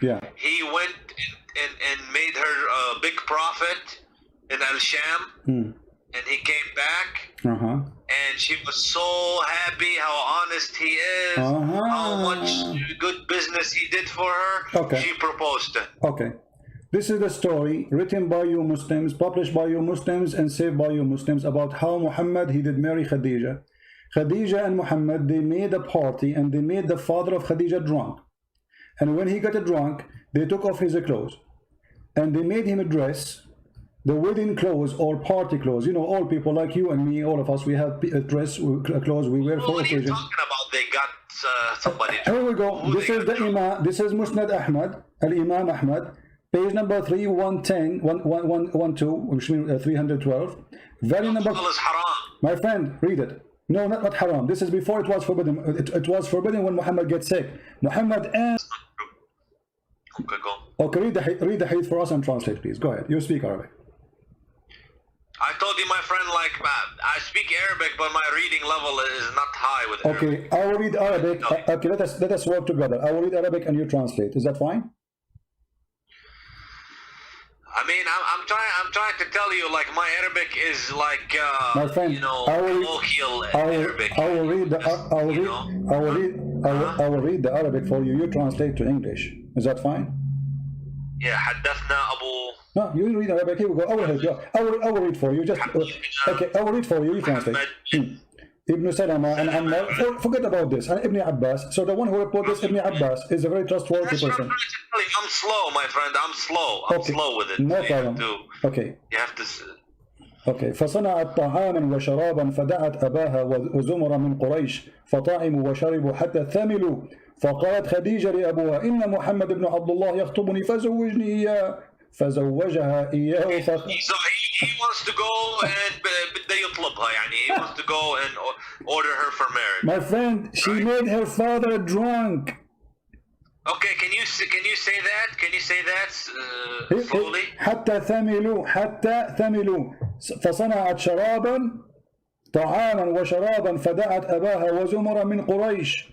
Yeah. He went and made her a big prophet in Al-Sham, and he came back, and she was so happy how honest he is, how much good business he did for her. Okay. She proposed it. Okay. This is the story written by you Muslims, published by you Muslims, and saved by you Muslims about how Muhammad, he did marry Khadija. Khadija and Muhammad, they made a party, and they made the father of Khadija drunk. And when he got drunk, they took off his clothes, and they made him a dress, the wedding clothes or party clothes. You know, all people like you and me, all of us, we have a dress, clothes we wear for occasion. What are you talking about? They got somebody. Here we go. This is the Imam. This is Musnad Ahmad, Al-Imam Ahmad, page number 3110, 112, which means 312. Value number. My friend, read it. No, not haram. This is before it was forbidden. It was forbidden when Muhammad gets sick. Muhammad and. Okay, go. Okay, read the hadith for us and translate, please. Go ahead. You speak Arabic. I told you, my friend, like, I speak Arabic, but my reading level is not high with Arabic. Okay, I will read Arabic. Okay, let us work together. I will read Arabic and you translate. Is that fine? I mean, I'm trying to tell you, like, my Arabic is like, my friend, you know, colloquial Arabic. I will read the Arabic for you. You translate to English. Is that fine? Yeah, حدثنا أبو. No, you read Arabic. Here we go. I will read for you. Just okay. I will read for you. You translate. Ibn Salama and Ammar. Forget about this. And Ibn Abbas. So the one who reported this, Ibn Abbas, is a very trustworthy person. I'm slow, my friend. I'm slow. I'm slow with it. No problem. Okay. You have to. Okay. فصنعت طعاما وشرابا فدعت أباها وزمرا من قريش فطعموا وشربوا حتى ثملوا فقالت خديجة لأبوها إن محمد بن عبد الله يخطبني فزوجني إياه فزوجها إياه he wants to go and بده يطلبها يعني he wants to go and order her for marriage. My friend, she made her father drunk. Okay, can you say that? Can you say that slowly? حتى ثملوا فصنعت شرابا طعاما وشرابا فدعت أباها وزمرا من قريش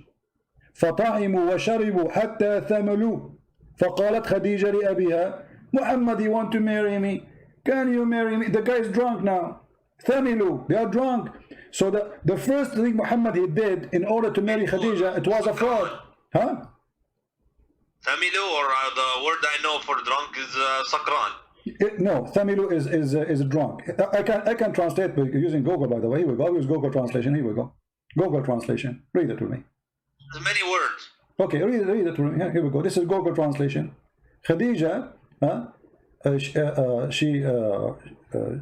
فطعموا وشربوا حتى ثملوا فقالت خديجة لأبيها Muhammad, you want to marry me? Can you marry me? The guy is drunk now. ثملوا, they are drunk. So the first thing Muhammad he did in order to marry Khadija, it was a fraud. Huh? ثملوا, or the word I know for drunk is sakran. No, ثملوا is drunk. I can translate using Google, by the way. Here we go. I'll use Google translation. Here we go. Google translation. Read it to me. There's many words. Okay, read it to me. Here we go. This is Google translation. Khadija,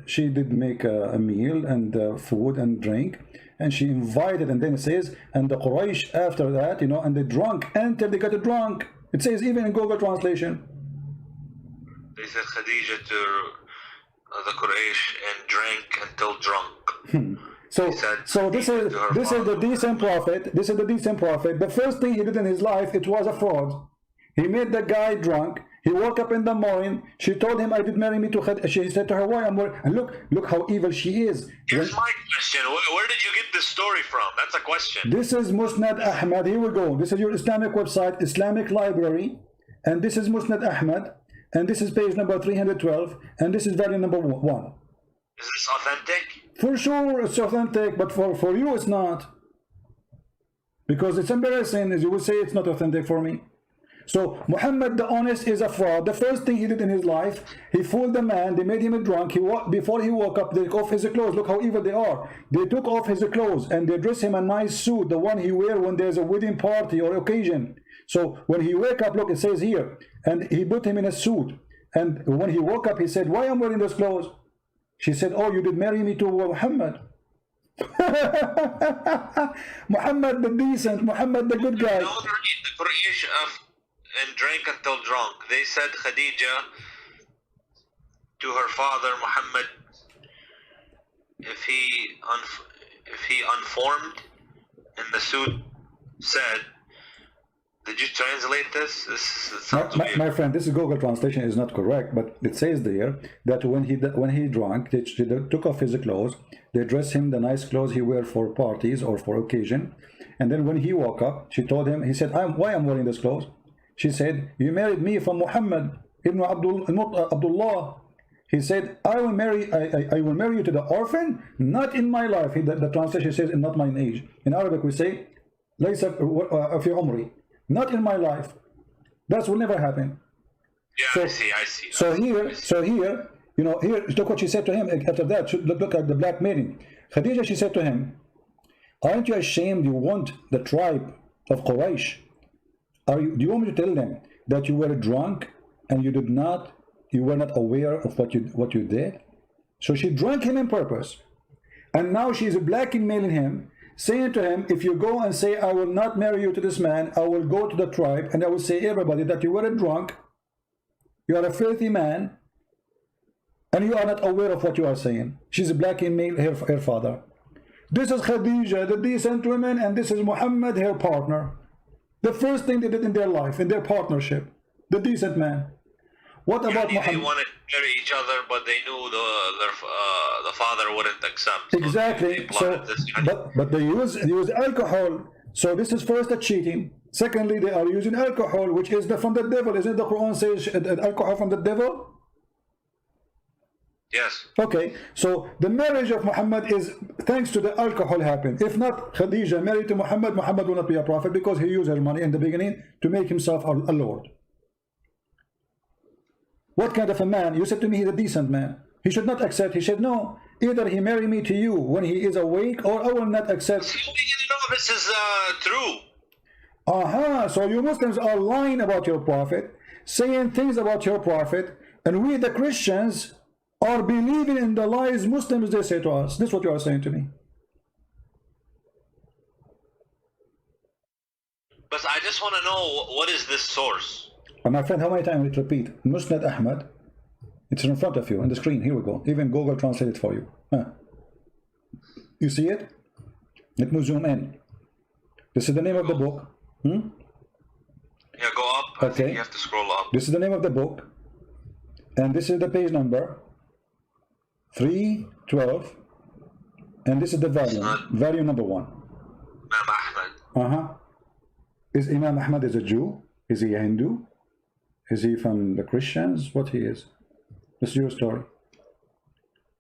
she did make a meal and food and drink, and she invited, and then it says, and the Quraysh after that, you know, and they drunk until they got drunk. It says even in Google translation. They said Khadija to the Quraysh and drank until drunk. So this is the decent prophet. This is the decent prophet. The first thing he did in his life, it was a fraud. He made the guy drunk. He woke up in the morning. She told him, "I did marry me to Khadija." She said to her, "Why?" And look how evil she is. Here's my question: where did you get this story from? That's a question. This is Musnad Ahmad. Here we go. This is your Islamic website, Islamic Library, and this is Musnad Ahmad, and this is page number 312, and this is volume number 1. Is this authentic? For sure, it's authentic, but for you, it's not, because it's embarrassing. As you will say, it's not authentic for me. So Muhammad the honest is a fraud. The first thing he did in his life, he fooled the man. They made him drunk. Before he woke up, they took off his clothes. Look how evil they are. They took off his clothes and they dress him a nice suit, the one he wear when there's a wedding party or occasion. So when he wake up, look, it says here, and he put him in a suit. And when he woke up, he said, "Why am I wearing those clothes?" She said, "Oh, you did marry me to Muhammad." Muhammad the decent, Muhammad the good guy. And drank until drunk. They said Khadija to her father Muhammad, if he unformed in the suit, said, did you translate this? This sounds weird. My friend, this Google translation is not correct, but it says there that when he drank, they took off his clothes, they dressed him the nice clothes he wear for parties or for occasion, and then when he woke up, she told him, he said, "Why I'm wearing these clothes?" She said, you married me from Muhammad ibn Abdullah. He said, I will marry you to the orphan, not in my life. The translation says, not my age. In Arabic we say, ليس في عمري, not in my life. That will never happen. Yeah, So, I see. So here, you know, here, look what she said to him after that. Look at the blackmailing. Khadija, she said to him, aren't you ashamed you want the tribe of Quraysh? Do you want me to tell them that you were drunk and you were not aware of what you did? So she drank him on purpose. And now she's blackmailing him, saying to him, if you go and say, I will not marry you to this man, I will go to the tribe and I will say everybody that you were a drunk, you are a filthy man, and you are not aware of what you are saying. She's blackmailing her father. This is Khadija, the decent woman, and this is Muhammad, her partner. The first thing they did in their life, in their partnership, the decent man. What about Muhammad? They wanted to marry each other, but they knew the father wouldn't accept. Exactly. So, but they use alcohol. So this is first a cheating. Secondly, they are using alcohol, which is from the devil. Isn't the Quran says alcohol from the devil? Yes. Okay, so the marriage of Muhammad is thanks to the alcohol happened. If not Khadija married to Muhammad, Muhammad will not be a prophet because he used her money in the beginning to make himself a lord. What kind of a man? You said to me he's a decent man. He should not accept. He said no. Either he marry me to you when he is awake, or I will not accept. So you know this is true. So you Muslims are lying about your prophet, saying things about your prophet, and we the Christians are believing in the lies Muslims they say to us. This is what you are saying to me. But I just want to know, what is this source? And my friend, how many times will it repeat? Musnad Ahmad. It's in front of you on the screen. Here we go. Even Google translate it for you. You see it? Let me zoom in. This is the name of the book. Yeah, go up. I Okay. think you have to scroll up. This is the name of the book. And this is the page number 312. And this is the volume. Volume number 1. Imam Ahmad. Is Imam Ahmad is a Jew? Is he a Hindu? Is he from the Christians? What he is? This is your story.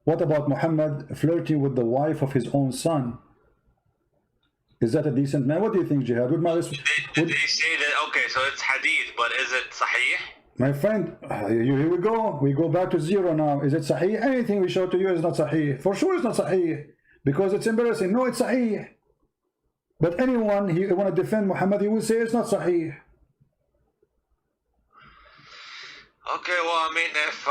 What about Muhammad flirting with the wife of his own son? Is that a decent man? What do you think, Jihad? Did they say that? Okay, so it's hadith, but is it sahih? My friend, here we go. We go back to zero now. Is it sahih? Anything we show to you is not sahih. For sure it's not sahih. Because it's embarrassing. No, it's sahih. But anyone he want to defend Muhammad, he will say it's not sahih. Okay, well, I mean, if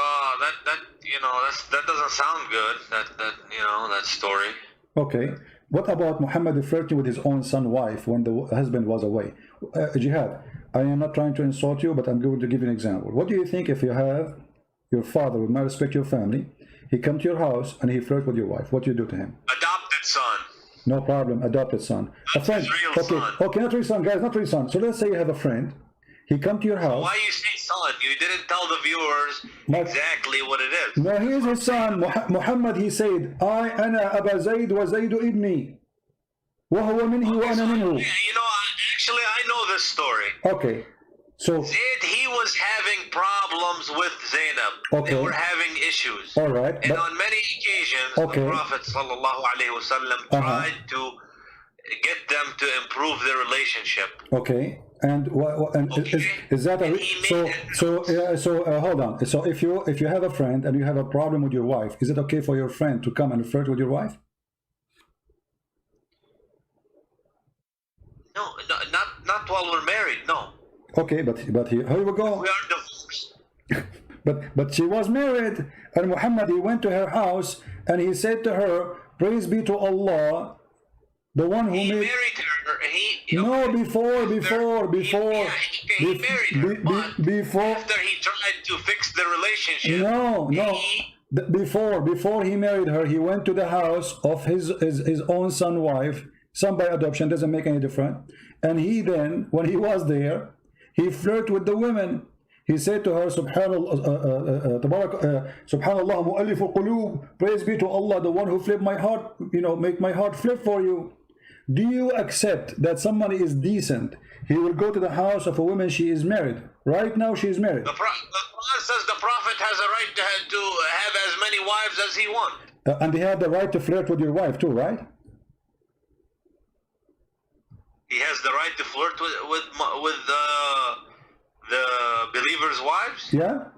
that doesn't sound good. That story. Okay. What about Muhammad flirting with his own son's wife when the husband was away? Jihad, I am not trying to insult you, but I'm going to give you an example. What do you think if you have your father, with my respect your family, he come to your house and he flirt with your wife? What do you do to him? Adopted son. No problem, adopted son. That's a friend. His real son. Okay, not real son, guys, not real son. So let's say you have a friend. He come to your house. Why you say son? You didn't tell the viewers exactly what it is. No, he is his son. Muhammad, he said, أنا أبا زيد وزيد ابني وهو منه وأنا منه. Actually, I know this story. Okay, so Zayd, he was having problems with Zainab. Okay. They were having issues. All right, And but- on many occasions, Okay. the Prophet ﷺ tried to get them to improve their relationship. okay, and Okay. is that a And he made hold on. So if you have a friend and you have a problem with your wife, is it okay for your friend to come and flirt with your wife? No, not while we're married. No, Okay, but here we go. we are divorced. But she was married, and Muhammad, he went to her house and he said to her, "Praise be to Allah, the one who He made." married her. No, before. He married her. But Before. after he tried to fix the relationship, No. Before he married her, he went to the house of his own son wife, son by adoption, doesn't make any difference. And he then, when he was there, he flirted with the women. He said to her, Subhanallah, Subhanallah, mu'allif al-qulub, praise be to Allah, the one who flipped my heart, make my heart flip for you. Do you accept that somebody is decent? He will go to the house of a woman, she is married. Right now she is married. The Quran says the Prophet has a right to have as many wives as he wants. And he had the right to flirt with your wife too, right? He has the right to flirt with the believers' wives? Yeah?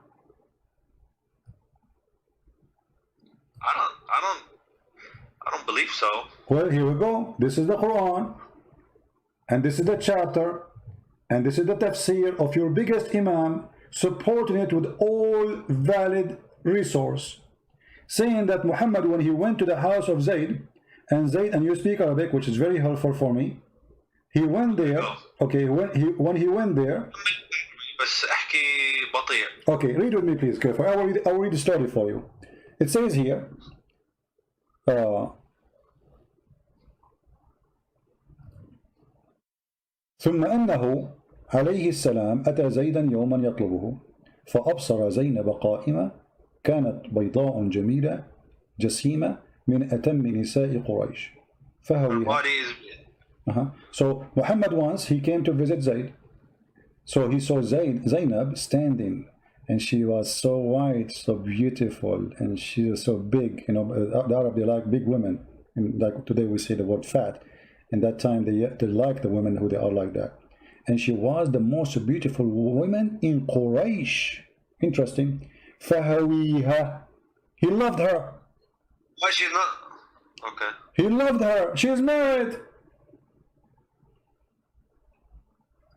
I don't believe so. Well, here we go. This is the Quran. And this is the chapter. And this is the tafsir of your biggest imam, supporting it with all valid resource. Saying that Muhammad, when he went to the house of Zayd, and you speak Arabic, which is very helpful for me, he went there. Okay, when he went there. Okay, read with me please, careful. I will read the story for you. It says here, ثم أنه عليه السلام أتى زيدا يوما يطلبه فأبصر زينب قائمة كانت بيضاء جميلة جسيمة من أتم نساء قريش فهويها. So Muhammad once he came to visit Zayd. So he saw Zainab standing, and she was so white, so beautiful, and she was so big. You know, the Arab, they like big women. And like today we say the word fat. And that time they like the women who they are like that. And she was the most beautiful woman in Quraysh. Interesting. فهويها. He loved her. Why she not? Okay. He loved her. She is married.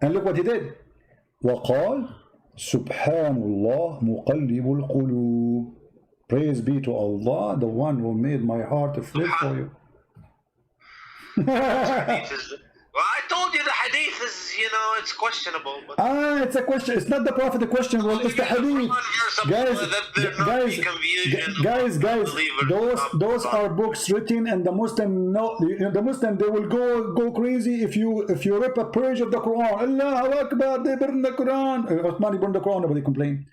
And look what he did. وقال سبحان الله مقلب القلوب. Praise be to Allah, the one who made my heart to flip for you. Well, I told you the hadith is, you know, it's questionable. But it's a question. It's not the Prophet the question. Well, it's the hadith. Guys, those are books written, and the Muslim know. The Muslim, they will go crazy if you rip a page of the Quran. Allahu Akbar, they burn the Quran. Uthmani burned the Quran, nobody complained.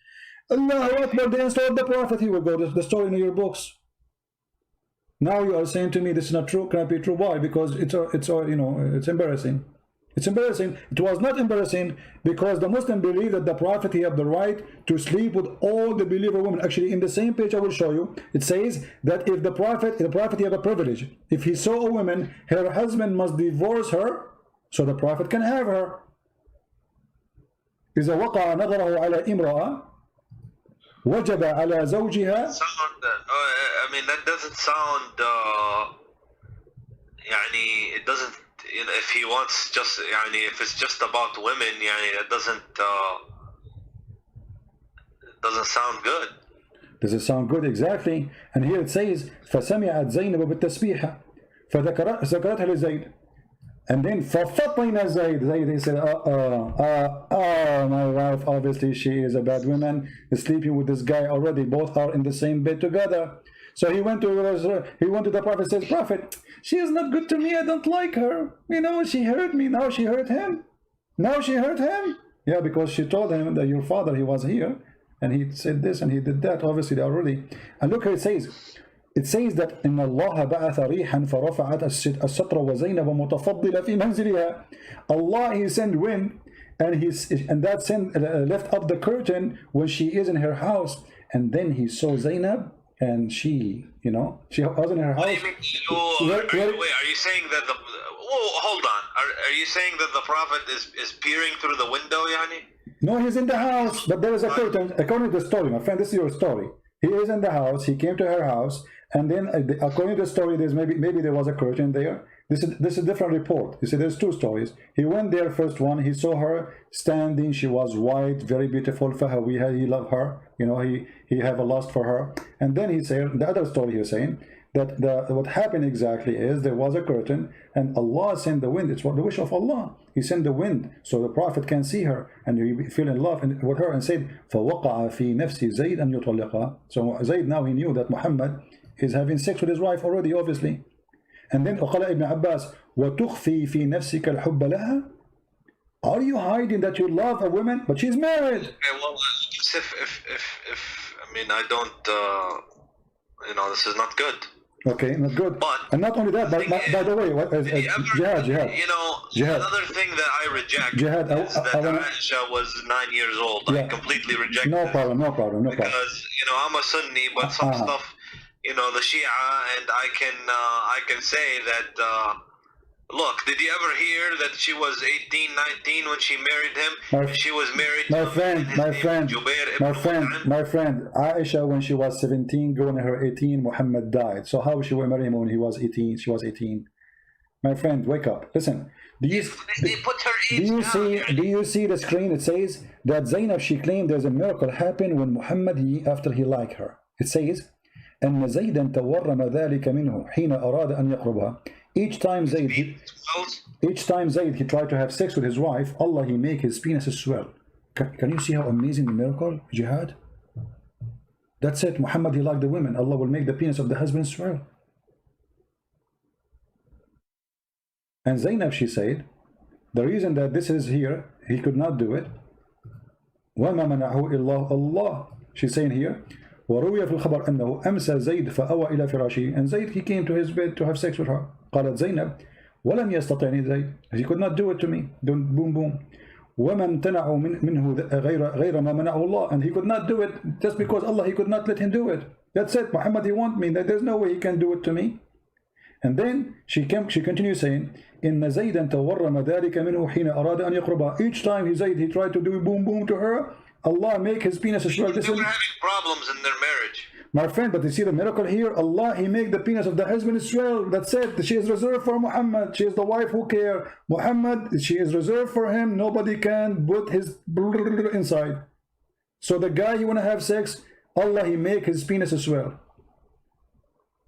Allahu Akbar, they installed the Prophet. He will go. The story in your books. Now you are saying to me this is not true. Cannot be true. Why? Because it's you know, it's embarrassing. It's embarrassing. It was not embarrassing because the Muslim believe that the Prophet, he have the right to sleep with all the believer women. Actually, in the same page I will show you, it says that if the Prophet he have a privilege. If he saw a woman, her husband must divorce her, so the Prophet can have her. إذا وقع نظره على امرأة وجب على زوجها. I mean, that doesn't sound. يعني, it doesn't. You know, if he wants just, يعني, if it's just about women, يعني, it doesn't sound good. Does it sound good? Exactly. And here it says فسمعت زينب بالتسبيحة فذكرتها لزيد. And then ففطن زيد. They said, my wife, obviously she is a bad woman, is sleeping with this guy already. Both are in the same bed together. So he went to the Prophet, says, Prophet, she is not good to me, I don't like her. You know, she hurt me, now she hurt him. Now she hurt him. Yeah, because she told him that your father, he was here, and he said this and he did that. Obviously they already. And look how it says. It says that إن الله بعث ريحا فرفعت الستر وزينب متفضلة في منزلها. Allah, he sent wind, and that sent left up the curtain when she is in her house, and then he saw Zainab, and she, you know, she was in her house. Wait, are you saying that the? Hold on. Are you saying that the Prophet is peering through the window, yani? No, he's in the house, but there is a curtain. According to the story, my friend, this is your story. He is in the house. He came to her house, and then according to the story, there's maybe there was a curtain there. This is a different report. You see, there's two stories. He went there, first one. He saw her standing. She was white, very beautiful. Fahawiha, he loved her. You know, he have a lust for her. And then he said the other story. He's saying that what happened exactly is there was a curtain, and Allah sent the wind. It's what the wish of Allah. He sent the wind so the Prophet can see her, and he fell in love with her, and said, فَوَقَعَ فِي نَفْسِ زَيْدْ أَنْ يُطَلِّقَهَا. So Zayd, now he knew that Muhammad is having sex with his wife already, obviously. And then وقال Ibn Abbas وَتُخْفِي فِي نَفْسِكَ الْحُبَّ لَهَا. Are you hiding that you love a woman, but she's married? Okay, well, if I mean, I don't, you know, this is not good. Okay, not good. But and not only that, by the way, Jihad. You know, Jihad. another thing that I reject Jihad, is that Aisha was 9 years old. Yeah. I completely reject No this. problem. Because, you know, I'm a Sunni, but some stuff, you know, the Shia, and I can say that, look, did you ever hear that she was 18, 19 when she married him? She was married to my friend, Aisha, when she was 17, going to her 18, Muhammad died. So how she will marry him when he was 18? She was 18. My friend, wake up. Listen. Do you see the screen? It says that Zainab, she claimed there's a miracle happened when Muhammad, after he liked her. It says, أن زيدا تورم ذلك منه حين أراد أن يقربها. Each time Zayd he tried to have sex with his wife, Allah, he make his penis swell. Can you see how amazing the miracle, Jihad? That's it. Muhammad, he liked the women. Allah will make the penis of the husband swell. And Zainab, she said, the reason that this is here, he could not do it. وَمَا مَنَعَهُ إِلَّا اللَّهِ. She's saying here, وروي في الخبر أنه أمسى زيد فأوى إلى فراشه. And Zayd, he came to his bed to have sex with her. قالت زينب ولم يستطعني زيد. He could not do it to me. Don't boom boom. وما امتنعوا منه غير ما منعه الله. And he could not do it just because Allah, he could not let him do it. That's it. Muhammad, he want me. There's no way he can do it to me. And then she continues saying, إن زيدا تورم ذلك منه حين أراد أن يقربها. Each time he tried to do boom boom to her, Allah make his penis swell. They were having problems in their marriage. My friend, but you see the miracle here? Allah, he make the penis of the husband swell. That's it. She is reserved for Muhammad. She is the wife who care. Muhammad, she is reserved for him. Nobody can put his inside. So the guy you want to have sex, Allah, he make his penis swell.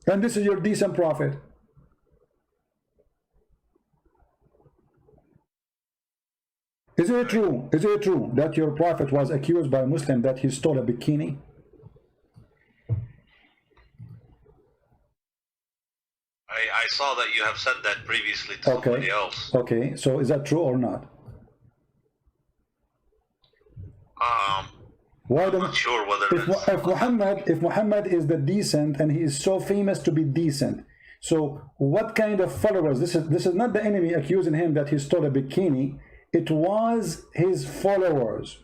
And this is your decent prophet. Is it true that your prophet was accused by a Muslim that he stole a bikini? I saw that you have said that previously to somebody else. Okay, so is that true or not? I'm not sure whether if Muhammad is the decent and he is so famous to be decent, so what kind of followers? This is not the enemy accusing him that he stole a bikini. It was his followers.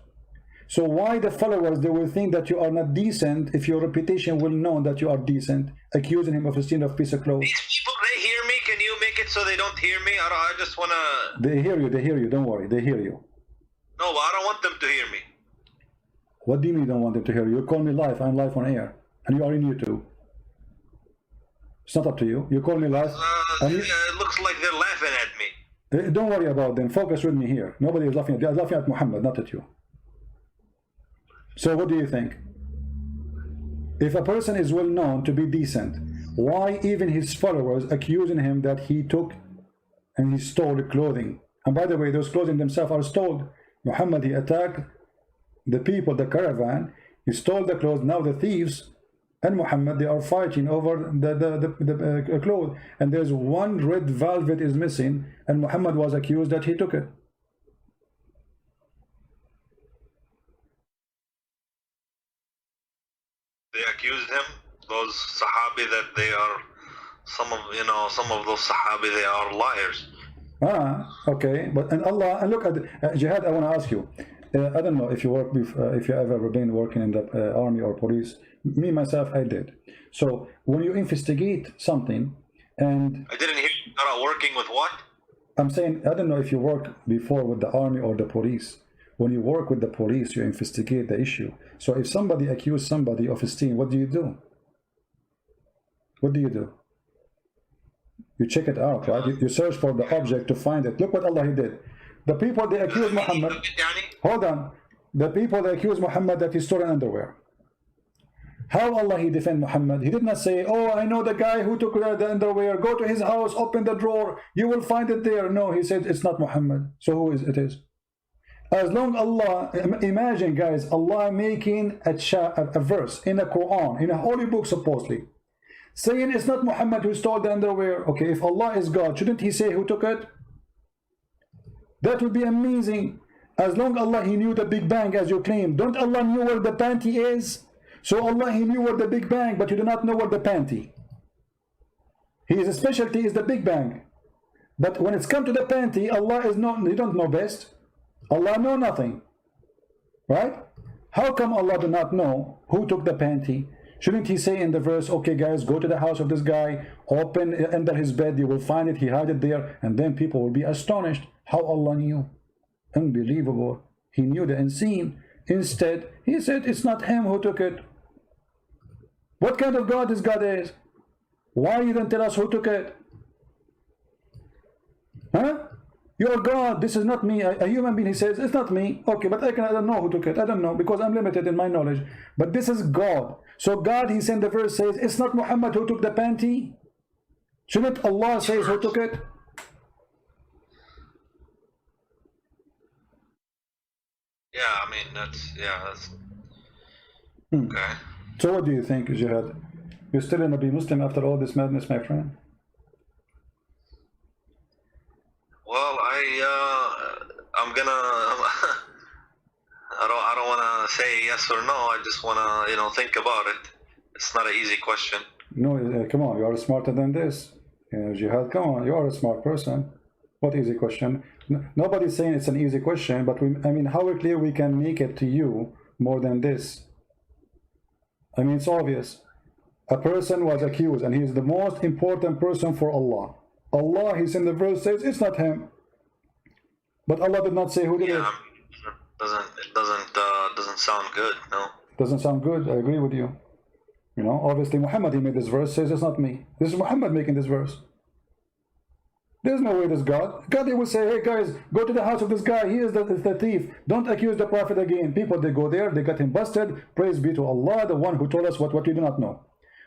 So why the followers, they will think that you are not decent if your reputation will know that you are decent, accusing him of a sin of piece of clothes. These people, they hear me. Can you make it so they don't hear me? I just want to... They hear you, don't worry, they hear you. No, but I don't want them to hear me. What do you mean you don't want them to hear you? You call me live, I'm live on air, and you are in YouTube. It's not up to you. You call me live. It looks like they're laughing at me. Don't worry about them. Focus with me here. Nobody is laughing at you. They're laughing at Muhammad, not at you. So what do you think? If a person is well known to be decent, why even his followers accusing him that he took and he stole clothing? And by the way, those clothing themselves are stolen. Muhammad, he attacked the people, the caravan. He stole the clothes. Now the thieves and Muhammad, they are fighting over the clothes, and there's one red velvet is missing, and Muhammad was accused that he took it. They accused him, those Sahabi, that they are some of those Sahabi, they are liars. Okay, but and Allah, and look at Jihad. I want to ask you. I don't know if you work if you ever been working in the army or police. Me myself, I did. So when you investigate something, and I didn't hear you are working with what? I'm saying I don't know if you worked before with the army or the police. When you work with the police, you investigate the issue. So if somebody accuses somebody of stealing, what do you do? What do you do? You check it out, right? You search for the object to find it. Look what Allah he did. The people, they accuse Muhammad. Hold on. The people, they accuse Muhammad that he stole underwear. How Allah he defend Muhammad? He did not say, oh, I know the guy who took the underwear. Go to his house, open the drawer. You will find it there. No, he said, it's not Muhammad. So who is it is? As long Allah, imagine guys, Allah making a verse in the Quran, in a holy book supposedly, saying it's not Muhammad who stole the underwear. Okay, if Allah is God, shouldn't he say who took it? That would be amazing. As long Allah he knew the Big Bang as you claim. Don't Allah knew where the panty is? So Allah he knew where the Big Bang, but you do not know where the panty. His specialty is the Big Bang. But when it's come to the panty, Allah is not, you don't know best. Allah know nothing. Right? How come Allah do not know who took the panty? Shouldn't he say in the verse, okay guys, go to the house of this guy, open under his bed, you will find it, he hide it there, and then people will be astonished how Allah knew. Unbelievable. He knew the unseen. Instead, he said it's not him who took it. What kind of God this God is? Why you don't tell us who took it? Huh? You're God, this is not me. A human being, he says, it's not me. Okay, but I don't know who took it. I don't know, because I'm limited in my knowledge. But this is God. So God, he sent the verse, says, it's not Muhammad who took the panty. Shouldn't Allah say who took it? Yeah, I mean, that's okay. So what do you think, Jihad? You're still gonna be Muslim after all this madness, my friend? Well, I'm gonna. I don't want to say yes or no. I just want to, think about it. It's not an easy question. No, come on, you are smarter than this. Jihad, come on, you are a smart person. What easy question? Nobody's saying it's an easy question, but I mean, how clear we can make it to you more than this? I mean, it's obvious. A person was accused, and he is the most important person for Allah. Allah, he's in the verse, says it's not him. But Allah did not say who did it. It doesn't sound good, no. Doesn't sound good, I agree with you. Obviously Muhammad, he made this verse, says it's not me. This is Muhammad making this verse. There's no way this God, he will say, hey guys, go to the house of this guy, he is the thief. Don't accuse the Prophet again. People, they go there, they got him busted. Praise be to Allah, the one who told us what we do not know.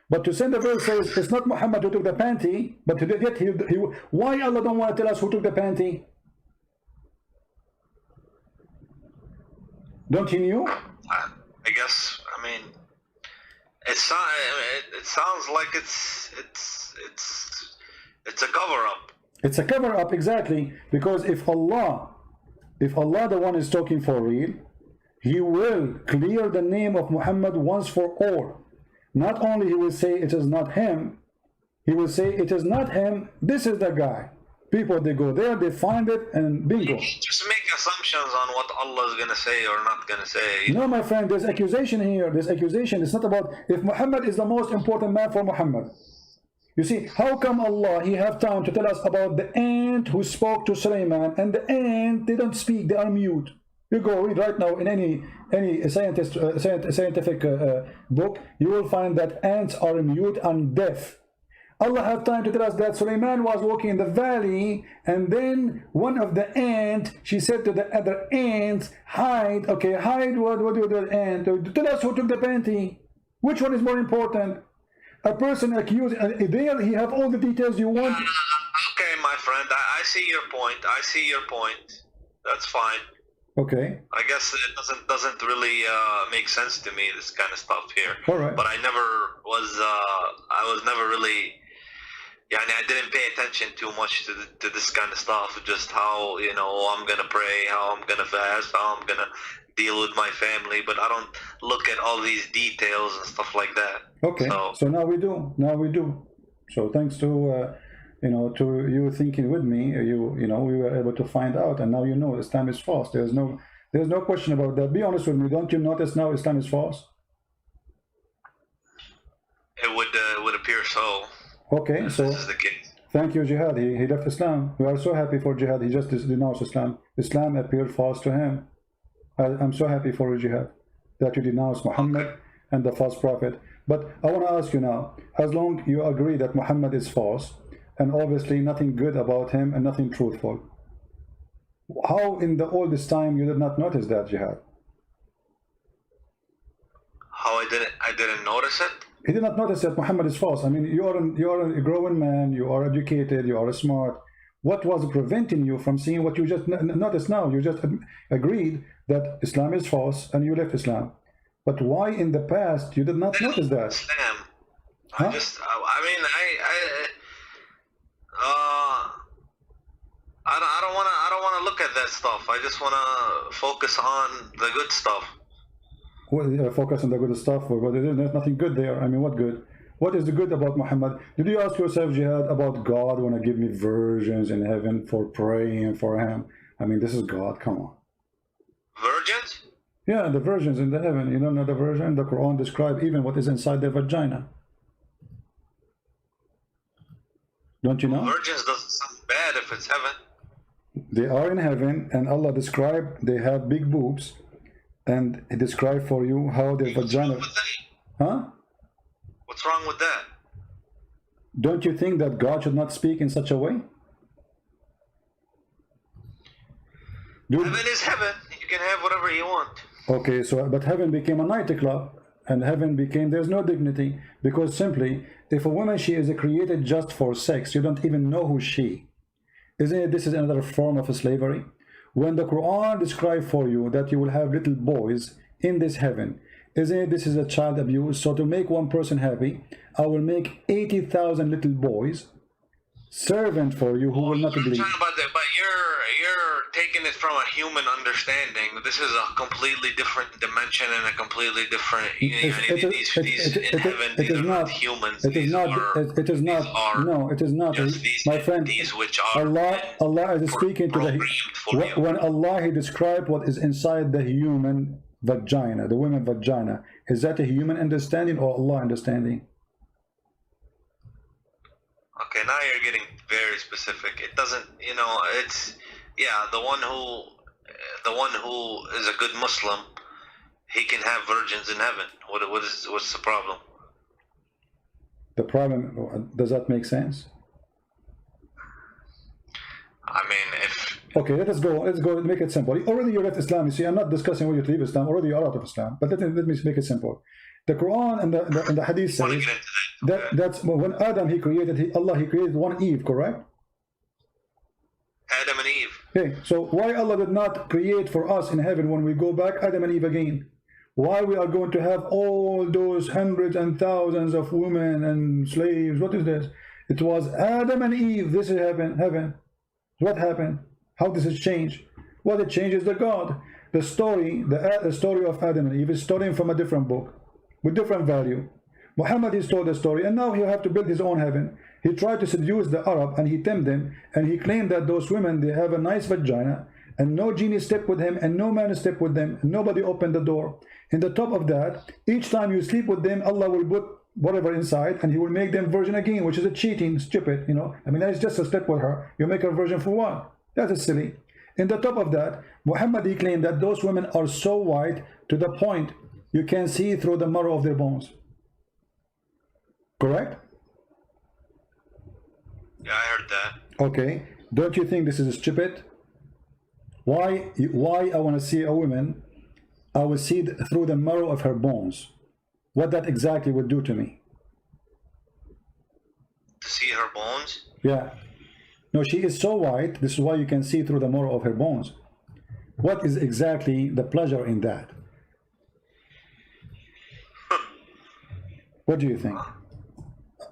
But to send the verse says, it's not Muhammad who took the panty, but yet why Allah don't want to tell us who took the panty? Don't he knew? I guess, I mean, it sounds like it's a cover-up. It's a cover-up, exactly, because if Allah the one is talking for real, he will clear the name of Muhammad once for all. Not only he will say it is not him, he will say it is not him, this is the guy. People, they go there, they find it, and bingo. Just make assumptions on what Allah is going to say or not going to say. No, my friend, there's accusation here. There's accusation. It's not about if Muhammad is the most important man for Muhammad. You see, how come Allah, he have time to tell us about the ant who spoke to Sulaiman, and the ant, they don't speak, they are mute. You go read right now in any scientific book, you will find that ants are mute and deaf. Allah had time to tell us that Sulaiman was walking in the valley, and then one of the ants, she said to the other ants, hide. Okay, hide. What do the ant? Tell us who took the panty. Which one is more important? A person accused, there he have all the details you want. Okay, my friend, I see your point. That's fine. Okay. I guess it doesn't really make sense to me, this kind of stuff here. All right. But I was never really. I didn't pay attention too much to this kind of stuff. Just how I'm gonna pray, how I'm gonna fast, how I'm gonna deal with my family. But I don't look at all these details and stuff like that. Okay. So now we do. So thanks to to you thinking with me, we were able to find out, and now Islam is false. There's no question about that. Be honest with me. Don't you notice now Islam is false? It would appear so. Okay, so this is the case. Thank you, Jihad. He left Islam. We are so happy for Jihad. He just denounced Islam. Islam appeared false to him. I'm so happy for you, Jihad, that you denounce Muhammad and the false prophet. But I want to ask you now, as long you agree that Muhammad is false, and obviously nothing good about him and nothing truthful, how in all this time you did not notice that, Jihad? How I didn't notice it? He did not notice that Muhammad is false. I mean, you are a growing man, you are educated, you are smart. What was preventing you from seeing what you just noticed now? You just agreed that Islam is false and you left Islam. But why in the past you did not notice that? Islam. Huh? I don't want to look at that stuff. I just want to focus on the good stuff. Well, focus on the good stuff, but there's nothing good there. I mean, what good? What is the good about Muhammad? Did you ask yourself, Jihad, about God want to give me virgins in heaven for praying for him? I mean, this is God, come on. Virgins? Yeah, the virgins in the heaven. You don't know the virgin? The Quran describes even what is inside their vagina. Don't you know? Virgins doesn't sound bad if it's heaven. They are in heaven, and Allah described they have big boobs, and He described for you how their vagina. Huh? What's wrong with that? Don't you think that God should not speak in such a way? Heaven is heaven. You can have whatever you want. Okay, so but heaven became a nightclub, and heaven became, there's no dignity, because simply if a woman, she is created just for sex, you don't even know who she. Isn't it, this is another form of slavery? When the Quran describes for you that you will have little boys in this heaven, isn't it, this is a child abuse? So to make one person happy, I will make 80,000 little boys servant for you who will not believe. About that, but you're taking it from a human understanding. This is a completely different dimension and a completely different. These in heaven, these are not humans. It is not. It is not. No, it is not. My friend, these which are Allah is speaking to the. When Allah He described what is inside the human vagina, the woman vagina, is that a human understanding or Allah understanding? Okay, now you're getting very specific. It doesn't, you know, it's, yeah, the one who is a good Muslim, he can have virgins in heaven. What's the problem? The problem, does that make sense? I mean, if... Okay, let's go, make it simple. Already you left Islam, you see, I'm not discussing whether you leave Islam, already you're out of Islam, but let me make it simple. The Quran and the Hadith says that's when Adam he created, Allah he created one Eve, correct? Adam and Eve. Okay, so why Allah did not create for us in heaven when we go back Adam and Eve again? Why we are going to have all those hundreds and thousands of women and slaves? What is this? It was Adam and Eve. This is heaven. What happened? How does it change? What it changes the God. The story of Adam and Eve is stolen from a different book with different value. Muhammad is told the story, and now he have to build his own heaven. He tried to seduce the Arab, and he tempted them, and he claimed that those women, they have a nice vagina, and no genie stepped with him, and no man stepped with them, and nobody opened the door. In the top of that, each time you sleep with them, Allah will put whatever inside, and He will make them virgin again, which is a cheating, stupid, you know. I mean, that's just a step with her. You make her virgin for what? That is silly. In the top of that, Muhammad, he claimed that those women are so white to the point you can see through the marrow of their bones. Correct? Yeah, I heard that. Okay. Don't you think this is stupid? Why I want to see a woman, I will see through the marrow of her bones. What that exactly would do to me. To see her bones? Yeah. No, she is so white, this is why you can see through the marrow of her bones. What is exactly the pleasure in that? What do you think?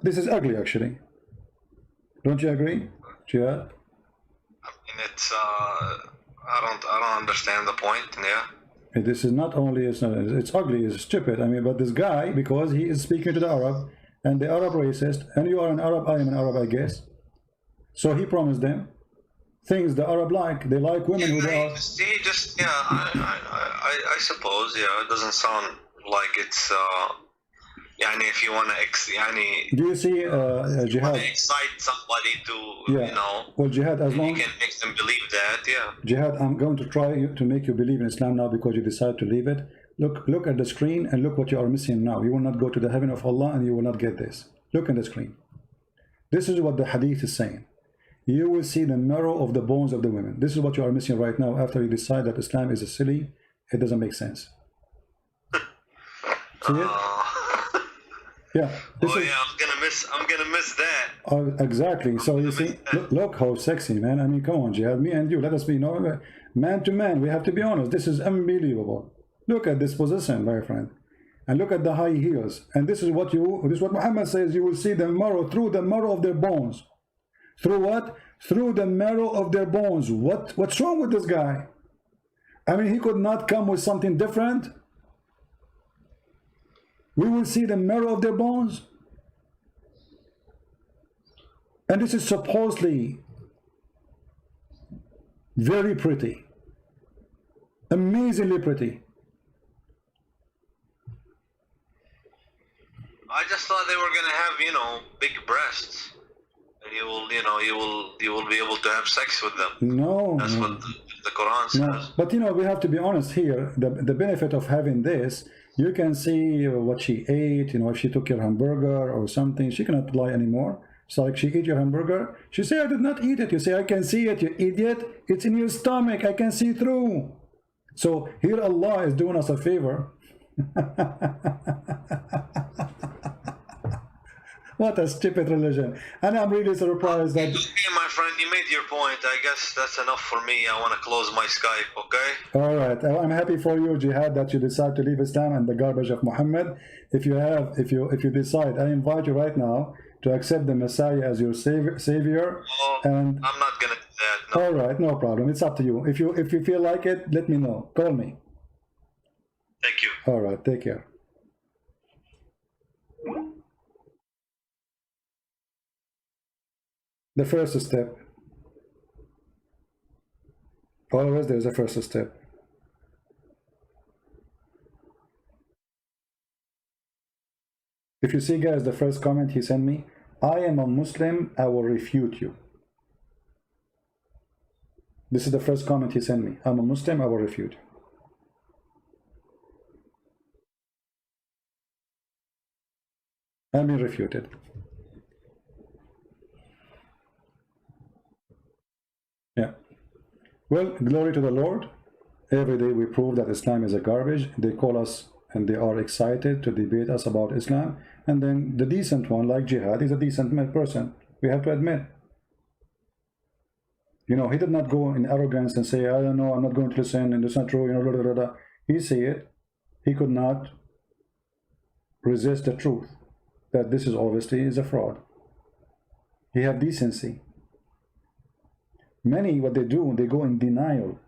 This is ugly, actually. Don't you agree? Yeah. I mean, it's I don't understand the point. Yeah. This is not only it's ugly, it's stupid. I mean, but this guy, because he is speaking to the Arab, and the Arab racist, and you are an Arab, I am an Arab, I guess. So he promised them things the Arab like. They like women who they are. See, just yeah, I suppose yeah. It doesn't sound like it's. If you want to, do you see Jihad? Excite somebody to, yeah. You know. Well, Jihad, as long you can make them believe that, yeah. Jihad, I'm going to try to make you believe in Islam now because you decide to leave it. Look at the screen and look what you are missing now. You will not go to the heaven of Allah and you will not get this. Look at the screen. This is what the Hadith is saying. You will see the marrow of the bones of the women. This is what you are missing right now after you decide that Islam is a silly. It doesn't make sense. See it? Yeah. I'm gonna miss that. Exactly. So you see, look how sexy, man. I mean, come on, Jihad. Me and you, let us be man to man. We have to be honest. This is unbelievable. Look at this position, my friend, and look at the high heels. And this is what Muhammad says. You will see the marrow through the marrow of their bones. Through what? Through the marrow of their bones. What's wrong with this guy? I mean, he could not come with something different. We will see the marrow of their bones. And this is supposedly very pretty, amazingly pretty. I just thought they were gonna have, you know, big breasts, and you will, you know, you will be able to have sex with them. No, that's no. what the Quran says. No. But you know, we have to be honest here. The benefit of having this, you can see what she ate. You know, if she took your hamburger or something, she cannot lie anymore. So like, she ate your hamburger. She say, I did not eat it. You say, I can see it, you idiot. It's in your stomach. I can see through. So here Allah is doing us a favor. What a stupid religion. And I'm really surprised that... Okay, my friend, you made your point. I guess that's enough for me. I want to close my Skype, okay? All right. I'm happy for you, Jihad, that you decide to leave Islam and the garbage of Muhammad. If you decide, I invite you right now to accept the Messiah as your savior. Well, and I'm not going to do that. No. All right, no problem. It's up to you. If you feel like it, let me know. Call me. Thank you. All right, take care. The first step. Always there's a first step. If you see, guys, the first comment he sent me, I am a Muslim, I will refute you. This is the first comment he sent me. I'm a Muslim, I will refute. I'm being refuted. Yeah. Well, glory to the Lord. Every day we prove that Islam is a garbage. They call us and they are excited to debate us about Islam. And then the decent one, like Jihad, is a decent person. We have to admit. You know, he did not go in arrogance and say, I don't know, I'm not going to listen, and it's not true, you know, blah, blah, blah. He said it. He could not resist the truth that this is obviously is a fraud. He have decency. Many, what they do, they go in denial.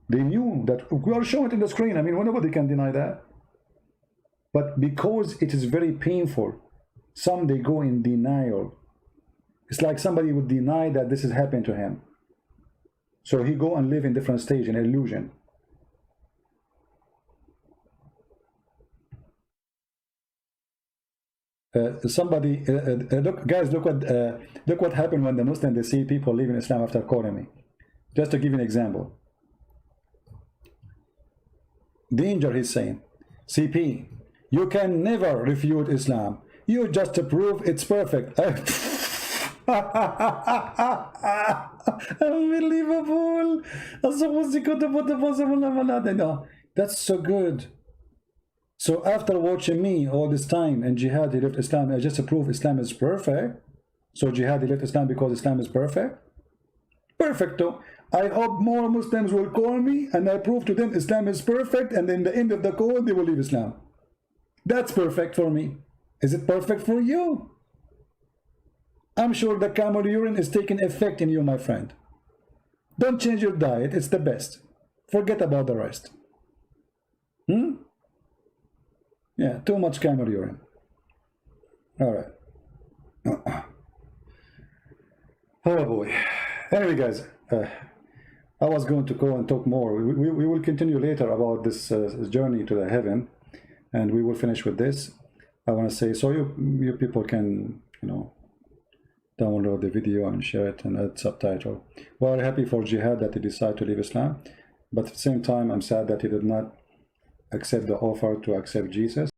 They knew that we are showing it in the screen. I mean, nobody can deny that. But because it is very painful, some they go in denial. It's like somebody would deny that this is happening to him. So he go and live in different stage, in illusion. Look, guys, look what happened when the Muslims, they see people leaving Islam after calling me. Just to give you an example. Danger, he's saying, CP, you can never refute Islam. You just prove it's perfect. Unbelievable. That's so good. So after watching me all this time and Jihad, he left Islam, I just prove Islam is perfect. So Jihad, he left Islam because Islam is perfect. Perfecto. I hope more Muslims will call me and I prove to them Islam is perfect, and in the end of the call they will leave Islam. That's perfect for me. Is it perfect for you? I'm sure the camel urine is taking effect in you, my friend. Don't change your diet, it's the best. Forget about the rest. Yeah, too much camel urine. All right. Oh boy. Anyway, guys, I was going to go and talk more. We will continue later about this journey to the heaven, and we will finish with this. I want to say, so you people can, you know, download the video and share it and add subtitle. We're happy for Jihad that he decided to leave Islam, but at the same time, I'm sad that he did not accept the offer to accept Jesus.